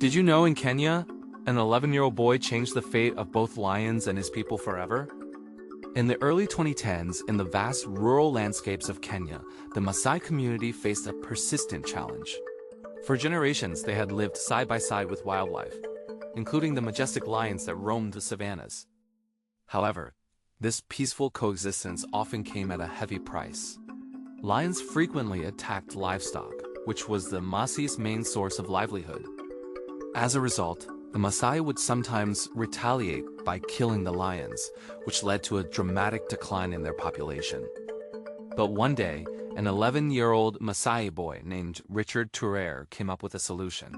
Did you know in Kenya, an 11-year-old boy changed the fate of both lions and his people forever? In the early 2010s, in the vast rural landscapes of Kenya, the Maasai community faced a persistent challenge. For generations, they had lived side by side with wildlife, including the majestic lions that roamed the savannas. However, this peaceful coexistence often came at a heavy price. Lions frequently attacked livestock, which was the Maasai's main source of livelihood. As a result, the Maasai would sometimes retaliate by killing the lions, which led to a dramatic decline in their population. But one day, an 11-year-old Maasai boy named Richard Turere came up with a solution.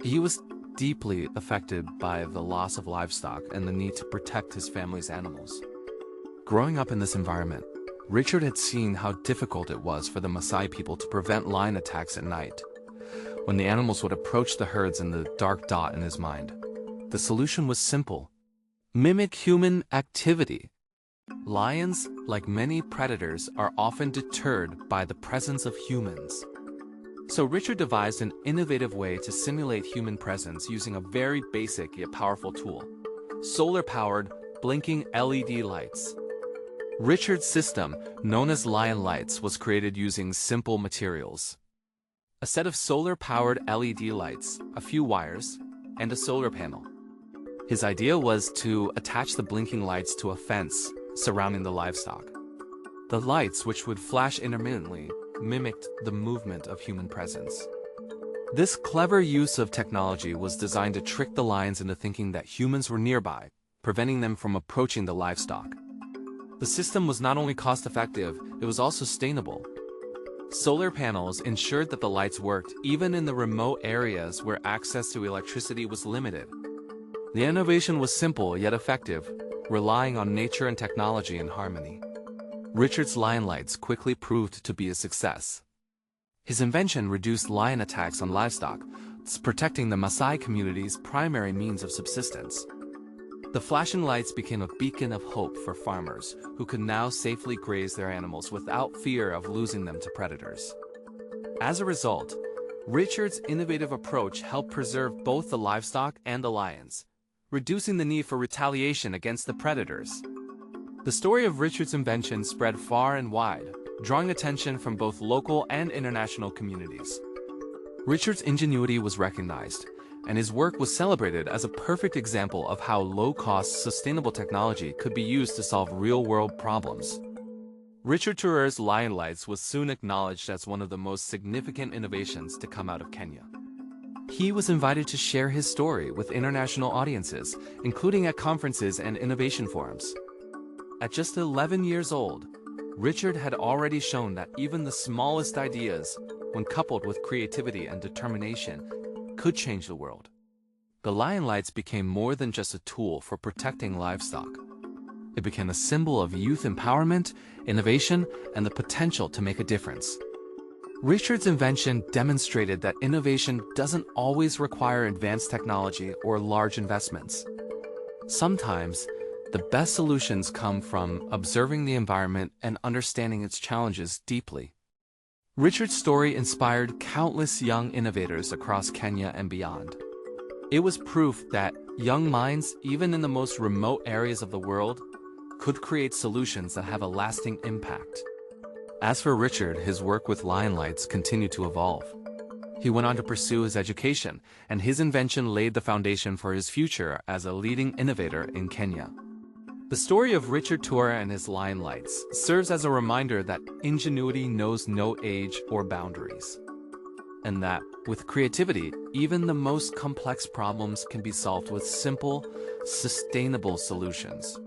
He was deeply affected by the loss of livestock and the need to protect his family's animals. Growing up in this environment, Richard had seen how difficult it was for the Maasai people to prevent lion attacks at night, when the animals would approach the herds in the dark dot in his mind. The solution was simple: mimic human activity. Lions, like many predators, are often deterred by the presence of humans. So Richard devised an innovative way to simulate human presence using a very basic yet powerful tool: solar-powered, blinking LED lights. Richard's system, known as Lion Lights, was created using simple materials: a set of solar-powered LED lights, a few wires, and a solar panel. His idea was to attach the blinking lights to a fence surrounding the livestock. The lights, which would flash intermittently, mimicked the movement of human presence. This clever use of technology was designed to trick the lions into thinking that humans were nearby, preventing them from approaching the livestock. The system was not only cost-effective, it was also sustainable. Solar panels ensured that the lights worked even in the remote areas where access to electricity was limited. The innovation was simple yet effective, relying on nature and technology in harmony. Richard's lion lights quickly proved to be a success. His invention reduced lion attacks on livestock, protecting the Maasai community's primary means of subsistence. The flashing lights became a beacon of hope for farmers who could now safely graze their animals without fear of losing them to predators. As a result, Richard's innovative approach helped preserve both the livestock and the lions, reducing the need for retaliation against the predators. The story of Richard's invention spread far and wide, drawing attention from both local and international communities. Richard's ingenuity was recognized, and his work was celebrated as a perfect example of how low-cost, sustainable technology could be used to solve real-world problems. Richard Turere's Lion Lights was soon acknowledged as one of the most significant innovations to come out of Kenya. He was invited to share his story with international audiences, including at conferences and innovation forums. At just 11 years old, Richard had already shown that even the smallest ideas, when coupled with creativity and determination, could change the world. The Lion Lights became more than just a tool for protecting livestock. It became a symbol of youth empowerment, innovation, and the potential to make a difference. Richard's invention demonstrated that innovation doesn't always require advanced technology or large investments. Sometimes, the best solutions come from observing the environment and understanding its challenges deeply. Richard's story inspired countless young innovators across Kenya and beyond. It was proof that young minds, even in the most remote areas of the world, could create solutions that have a lasting impact. As for Richard, his work with Lion Lights continued to evolve. He went on to pursue his education, and his invention laid the foundation for his future as a leading innovator in Kenya. The story of Richard Turere and his Lion Lights serves as a reminder that ingenuity knows no age or boundaries, and that, with creativity, even the most complex problems can be solved with simple, sustainable solutions.